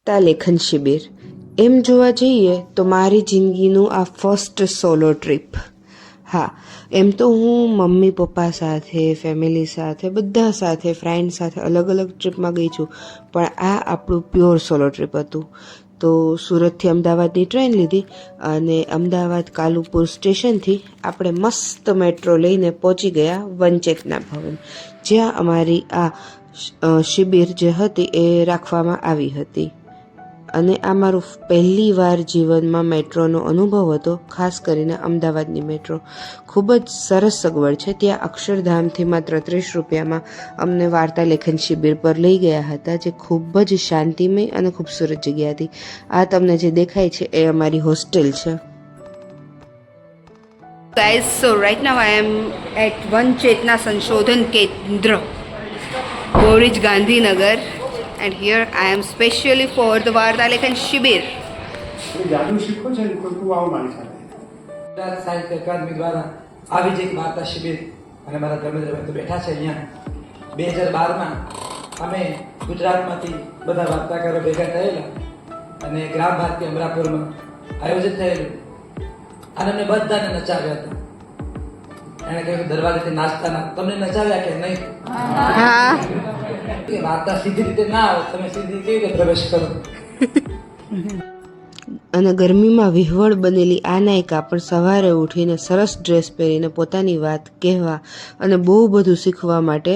વાર્તા લેખન શિબિર. એમ જોવા જઈએ તો મારી જિંદગીનું આ ફર્સ્ટ સોલો ટ્રીપ. હા, એમ તો હું મમ્મી પપ્પા સાથે, ફેમિલી સાથે, બધા સાથે, ફ્રેન્ડ સાથે અલગ અલગ ટ્રીપમાં ગઈ છું, પણ આ આપણું પ્યોર સોલો ટ્રીપ હતું. તો સુરતથી અમદાવાદની ટ્રેન લીધી અને અમદાવાદ કાલુપુર સ્ટેશનથી આપણે મસ્ત મેટ્રો લઈને પહોંચી ગયા વનચેતના ભવન, જ્યાં અમારી આ શિબિર જે હતી એ રાખવામાં આવી હતી. અને આ મારું પહેલી વાર જીવનમાં મેટ્રોનો અનુભવ હતો, ખાસ કરીને અમદાવાદની મેટ્રો. ખૂબ જ સરસ સગવડ છે. ત્યાં અક્ષરધામથી માત્ર 30 રૂપિયામાં અમને વાર્તા લેખન શિબિર પર લઈ ગયા હતા, જે ખૂબ જ શાંતિમય અને ખૂબસૂરત જગ્યા હતી. આ તમને જે દેખાય છે એ અમારી હોસ્ટેલ છે. Guys, so right now I am at Van Chetna Sanshothan Kendra, Borij Gandhinagar, and here I am specially for the Varta Lekhan Shibir. જાદુ શીખો છે ને તું આવો મારી સાથે. ગુજરાત સાહિત્ય અકાદમી દ્વારા આવી જ એક વાર્તા શિબિર અને મારા ધર્મેન્દ્રભાઈ તો બેઠા છે અહીંયા. 2012માં અમે ગુજરાતમાંથી બધા વાર્તાકારો ભેગા થયેલા અને ગ્રામ ભારતી અમરાપુરમાં આયોજિત થયેલું અને અમને બધાને નચાવ્યા હતા. એણે કહ્યું દરવાજેથી નાચતા તમને નચાવ્યા કે નહીં? કે વાર્તા સીધી રીતે ના આવે, તમે સીધી કેવી રીતે પ્રવેશ કરો? અને ગરમીમાં વિહવળ બનેલી આ નાયિકા પણ સવારે ઉઠીને સરસ ડ્રેસ પહેરીને પોતાની વાત કહેવા અને બહુ બધું શીખવા માટે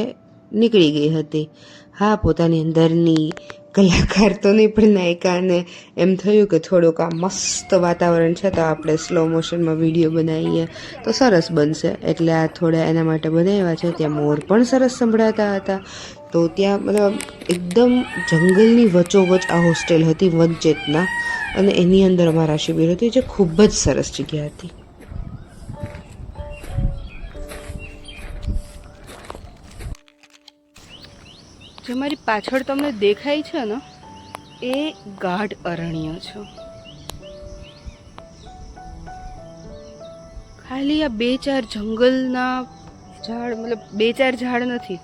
નીકળી ગઈ હતી. હા, પોતાની અંદરની કલાકાર તો નહીં, પણ નાયિકાને એમ થયું કે થોડુંક આ મસ્ત વાતાવરણ છે તો આપણે સ્લો મોશનમાં વિડીયો બનાવીએ તો સરસ બનશે, એટલે આ થોડા એના માટે બનાવ્યા છે. ત્યાં મોર પણ સરસ સંભળાતા હતા. તો ત્યાં મતલબ એકદમ જંગલની વચ્ચોવચ આ હોસ્ટેલ હતી વનચેતના, અને એની અંદર અમારા શિબિર હતી, જે ખૂબ જ સરસ જગ્યા હતી. જે મારી પાછળ તમને દેખાય છે ને એ ગાઢ અરણ્ય છે. ખાલી આ 2-4 જંગલના ઝાડ, મતલબ 2-4 ઝાડ નથી,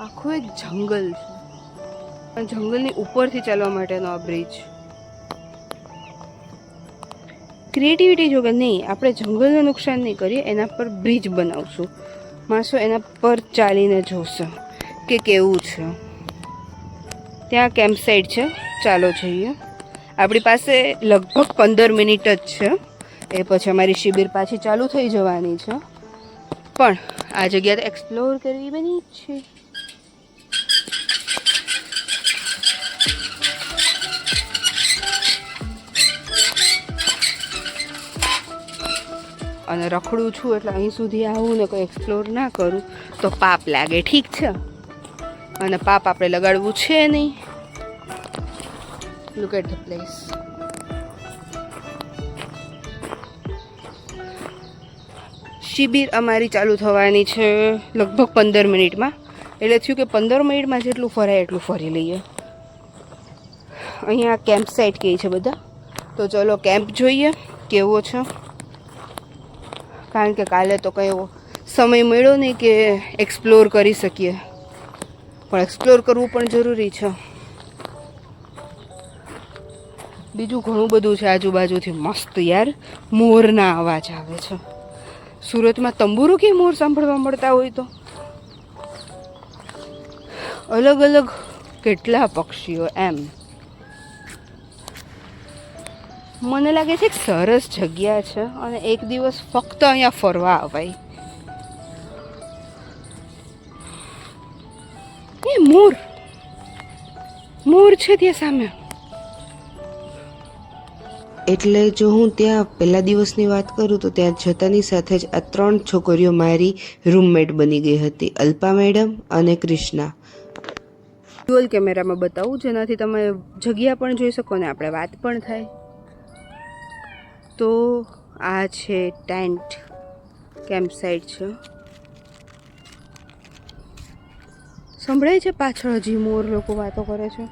આખું એક જંગલ છે. અને જંગલની ઉપરથી ચાલવા માટેનો આ બ્રિજ. ક્રિએટિવિટી જો કે નહીં, આપણે જંગલને નુકસાન નહીં કરીએ, એના પર બ્રિજ બનાવશું. માણસો એના પર ચાલીને જોશે કે કેવું છે. ત્યાં કેમ્પ સાઇટ છે, ચાલો જઈએ. આપણી પાસે લગભગ 15 મિનિટ જ છે, એ પછી અમારી શિબિર પાછી ચાલુ થઈ જવાની છે. પણ આ જગ્યા તો એક્સપ્લોર કરવી બની છે. અને રખડું છું એટલે અહીં સુધી આવું ને કોઈ એક્સપ્લોર ના કરું તો પાપ લાગે, ઠીક છે? અને પાપ આપણે લગાડવું છે નહીં. Look at the place. શિબિર અમારી ચાલુ થવાની છે લગભગ 15 મિનિટમાં, એટલે થયું કે 15 મિનિટમાં જેટલું ફરાય એટલું ફરી લઈએ. અહીંયા કેમ્પ સાઇટ કહે છે બધા, તો ચલો કેમ્પ જોઈએ કેવો છે. કારણ કે કાલે તો કંઈ એવો સમય મળ્યો નહીં કે એક્સપ્લોર કરી શકીએ, પણ એક્સપ્લોર કરવું પણ જરૂરી છે. બીજું ઘણું બધું છે આજુબાજુથી મસ્ત યાર. મોરના અવાજ આવે છે. સુરતમાં તંબુરો કે મોર સાંભળવા મળતા હોય તો અલગ અલગ કેટલા પક્ષીઓ. એમ મને લાગે છે એક સરસ જગ્યા છે અને એક દિવસ ફક્ત અહીંયા ફરવા આવાય. એ મોર છે ત્યાં સામે. એટલે જો હું ત્યાં પહેલા દિવસની વાત કરું તો ત્યાં જતાની સાથે જ આ 3 છોકરીઓ મારી રૂમમેટ બની ગઈ હતી, અલ્પા મેડમ અને ક્રિષ્ના. ડ્યુઅલ કેમેરામાં બતાવું જેનાથી તમે જગ્યા પણ જોઈ શકો ને આપણે વાત પણ થાય. તો આ છે ટેન્ટ કેમ્પ સાઇટ છે. સંભળાય છે પાછળ હજી મોર લોકો વાતો કરે છે.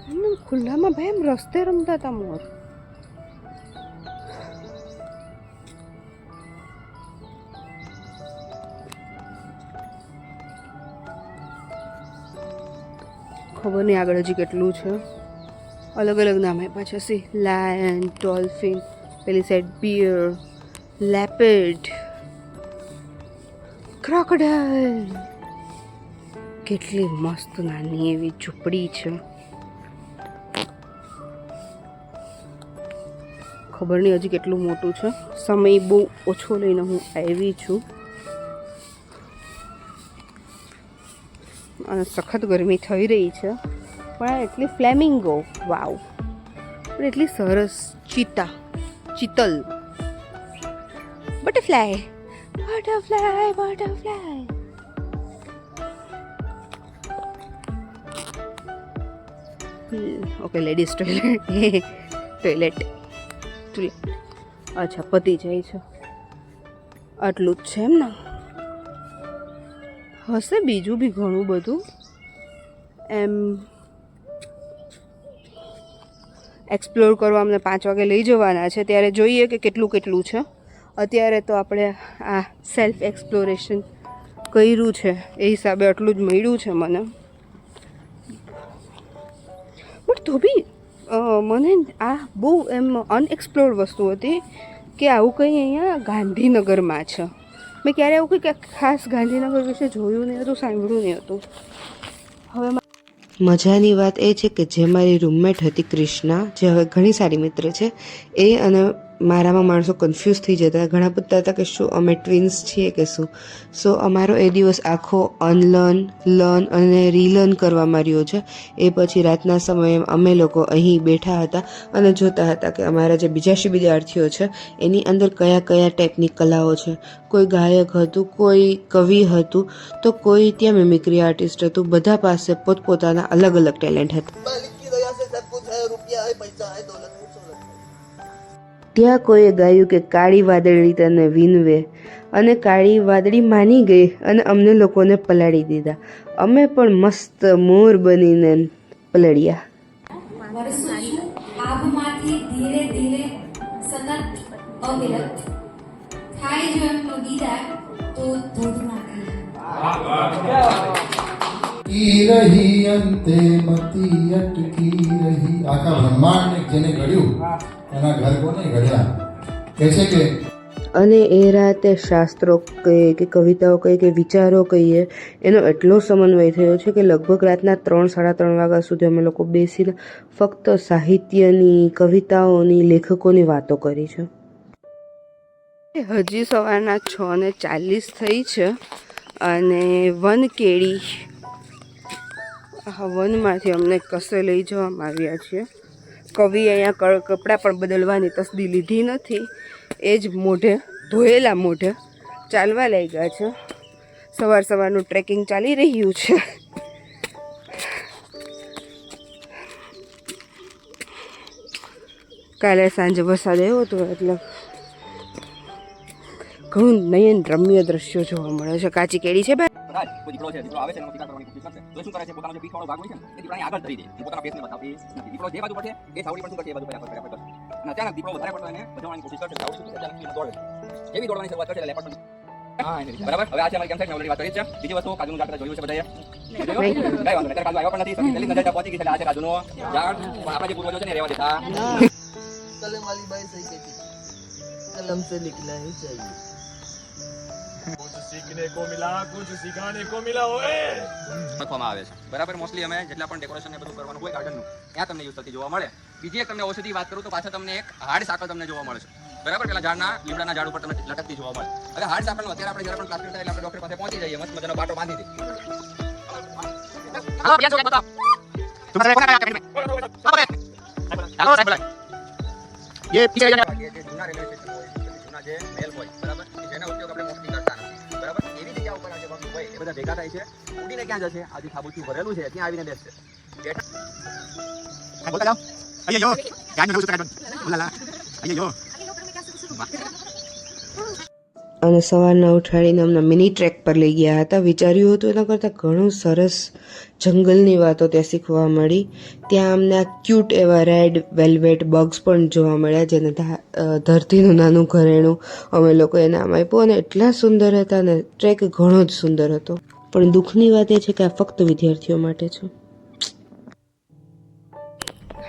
એમ ખુલ્લામાં ભાઈ એમ રસ્તે રમતા હતા મોર. ખબર નહીં આગળ હજી કેટલું છે. અલગ અલગ નામ આપ્યા છે. સી લાયન, ડોલ્ફિન, પેલી સાઈડ બિયર, લેપર્ડ, ક્રોકોડાઇલ. કેટલી મસ્ત નાની એવી ઝૂંપડી છે. ખબર નહીં હજી કેટલું મોટું છે. સમય બહુ ઓછો લઈને હું આવી છું અને સખત ગરમી થઈ રહી છે. પણ આ એટલી ફ્લેમિંગો, વાવ, પણ એટલી સરસ. Chital, butterfly, butterfly, butterfly. Okay, ladies toilet. અચ્છા, પતી જાય છે. આટલું જ છે એમ ને? હશે બીજું બી ઘણું બધું એમ. એક્સપ્લોર કરવા અમને 5 વાગે લઈ જવાના છે, ત્યારે જોઈએ કે કેટલું છે. અત્યારે તો આપણે આ સેલ્ફ એક્સપ્લોરેશન કર્યું છે એ હિસાબે આટલું જ મળ્યું છે મને. બટ તો બી મને આ બહુ એમ અનએક્સપ્લોર્ડ વસ્તુ હતી કે આવું કંઈ અહીંયા ગાંધીનગરમાં છે. મેં ક્યારે આવું કંઈ ખાસ ગાંધીનગર વિશે જોયું નહીં હતું, સાંભળ્યું નહીં હતું. હવે મજાની વાત એ છે કે જે મારી રૂમમેટ હતી ક્રિષ્ના, જે હવે ઘણી સારી મિત્ર છે, એ અને મારામાં માણસો કન્ફ્યુઝ થઈ જતા. ઘણા પૂછતા હતા કે શું અમે ટ્વિન્સ છીએ કે શું. સો અમારો એ દિવસ આખો અનલર્ન, લર્ન અને રીલર્ન કરવામાં રહ્યો છે. એ પછી રાતના સમયે અમે લોકો અહીં બેઠા હતા અને જોતા હતા કે અમારા જે બીજા વિદ્યાર્થીઓ છે એની અંદર કયા ટાઈપની કલાઓ છે. કોઈ ગાયક હતું, કોઈ કવિ હતું, તો કોઈ ત્યાં મિમિક્રી આર્ટિસ્ટ હતું. બધા પાસે પોતપોતાના અલગ અલગ ટેલેન્ટ હતા. ત્યાં કોઈએ ગાયું કે કાળી વાદળી તને વીનવે, અને કાળી વાદળી માની ગઈ અને અમને લોકોને પલાળી દીધા. અમે પણ મસ્ત મોર બનીને પલળ્યા. આભમાંથી ધીરે ધીરે સતત અવિરત થાય જો એમનો દીદાર તો ધોધમાં રહી અંતે મતી અટકી રહી. આખા બ્રહ્માંડ જેને ઘડ્યું એના ઘર કોને ઘડ્યા કહે છે કે. અને એ રાતે શાસ્ત્રો કહીએ કે કવિતાઓ કહીએ કે વિચારો કહીએ, એનો એટલો સમન્વય થયો છે કે લગભગ રાતના 3-3:30 વાગ્યા સુધી અમે લોકો બેસીને ફક્ત સાહિત્યની, કવિતાઓની, લેખકોની વાતો કરી છે. હજી સવારના 6:40 થઈ છે અને વનકેડી વનમાંથી અમને કસે લઈ જવામાં આવ્યા છીએ. કવિ અહીંયા કપડાં પણ બદલવાની તસદી લીધી નથી, એ જ મોઢે, ધોયેલા મોઢે ચાલવા લાગ્યા છે. સવારનું ટ્રેકિંગ ચાલી રહ્યું છે. કાલે સાંજે વરસાદ આવ્યો હતો એટલે ઘણું નયન રમ્ય દ્રશ્યો જોવા મળે છે. કાચી કેડી છે ભાઈ. કોઈ દીકરો છે, દીકરો આવે છે એનો શિકાર કરવાની કોશિશ કરશે તો શું કરે છે, પોતાનો જે પીઠવાળો ભાગ હોય છે ને એ દીકરાને આગળ ધરી દે, એ પોતાના ફેસને બતાવતી નથી. દીકરો જે બાજુ પડશે એ સાવડી પણ શું કરશે, એ બાજુ કર્યા કરશે. અને અચાનક દીકરો વધારે પડતો એને બચાવવાની કોશિશ કરશે, સાવડી શું કરશે, અચાનક દોડે. જેવી દોડવાની શરૂઆત કરશે એટલે લેપર્ડ હા એની રીતે બરાબર. હવે આ છે અમારી કેમ થાય, મેં ઓલરેડી વાત કરી છે. બીજી વસ્તુ કાજુનું ઝાડ જોયું છે બધાએ, કઈ વાંધો નહીં, કાજુ આવ્યો પણ નથી, પહેલી નજર પહોંચી ગઈ છે. આ છે કાજુનો ઝાડ, પણ આપણા જે પૂર્વજો છે ને રહેવા દેતા. कलम वाली बाई सही कहती कलम से लिखना ही चाहिए. कुछ सीखने को मिला, कुछ सिखाने को मिला ओए. લખવામાં આવે છે બરાબર. મોસ્ટલી અમે જેટલા પણ ડેકોરેશન ને બધું કરવાનું હોય ગાર્ડનનું, ત્યાં તમને યુઝ થતી જોવા મળે. બીજી એક તમને ઔષધિ વાત કરું તો પાછળ તમને એક હાર્ડ સાકળ તમને જોવા મળે છે બરાબર. પેલા ઝાડના લીમડાના ઝાડ ઉપર તમને લટકતી જોવા મળે. હવે હાર્ડ સાકળનો અત્યારે આપણે જ્યારે પણ પ્લાસ્ટર થાય એટલે આપણે ડોક્ટર પાસે પહોંચી જઈએ, મસ્ત મજાનો બાટો બાંધી દે. ये पीछे जूना रेलवे स्टेशन હોય, જૂના જે મહેલ હોય બરાબર, જેનો ઉપયોગ આપણે મોસ્ટલી કરતા નથી બરાબર. એવી જગ્યા ઉપર આ જે વસ્તુ હોય એ બધા ભેગા થાય છે, ઉડીને ક્યાં જશે, આજે ખાબુચિયું ભરેલું છે ત્યાં આવીને બેસશે. બોલતા જાઓ અయ్యో ધ્યાન રાખો સુતરા બોલાલા અయ్యో. અને સવારના ઉઠાડીને અમને મિની ટ્રેક પર લઈ ગયા હતા. વિચાર્યું હતું એના કરતાં ઘણું સરસ જંગલની વાતો ત્યાં શીખવા મળી. ત્યાં અમને આ ક્યુટ એવા રેડ વેલ્વેટ બગ્સ પણ જોવા મળ્યા, જેને ધરતીનું નાનું ઘરેણું અમે લોકો એને નામ આપ્યું. અને એટલા સુંદર હતા ને, ટ્રેક ઘણો જ સુંદર હતો. પણ દુઃખની વાત એ છે કે આ ફક્ત વિદ્યાર્થીઓ માટે છે.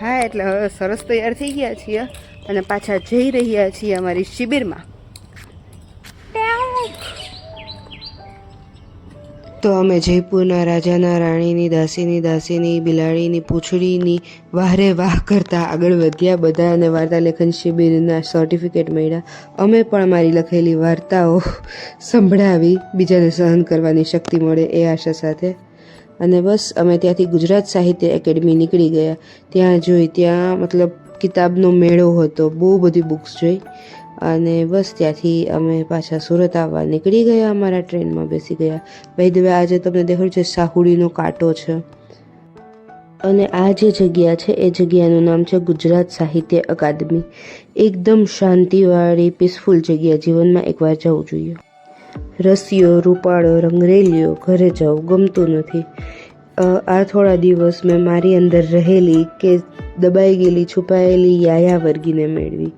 હા એટલે હવે સરસ તૈયાર થઈ ગયા છીએ અને પાછા જઈ રહ્યા છીએ અમારી શિબિરમાં. તો અમે જયપુરના રાજાના રાણીની દાસીની બિલાડીની પૂંછડીની વારે વાહ કરતા આગળ વધ્યા. બધાને વાર્તા લેખન શિબિરના સર્ટિફિકેટ મળ્યા. અમે પણ અમારી લખેલી વાર્તાઓ સંભળાવી, બીજાને સહન કરવાની શક્તિ મળે એ આશા સાથે. અને બસ અમે ત્યાંથી ગુજરાત સાહિત્ય એકેડમી નીકળી ગયા. ત્યાં મતલબ કિતાબનો મેળો હતો, બહુ બધી બુક્સ જોઈ. અને બસ ત્યાંથી અમે પાછા સુરત આવવા નીકળી ગયા. અમારા ટ્રેનમાં બેસી ગયા. બાય ધ વે, આજે તમને દેખાડ્યું છે સાહુડીનો કાંટો છે. અને આ જે જગ્યા છે એ જગ્યાનું નામ છે ગુજરાત સાહિત્ય અકાદમી. એકદમ શાંતિવાળી પીસફુલ જગ્યા, જીવનમાં એકવાર જવું જોઈએ. રસિયો, રૂપાળો, રંગરેલિયો, ઘરે જવું ગમતું નથી. આ થોડા દિવસ મેં મારી અંદર રહેલી કે દબાઈ ગયેલી છુપાયેલી યાયા વર્ગીને મેળવી.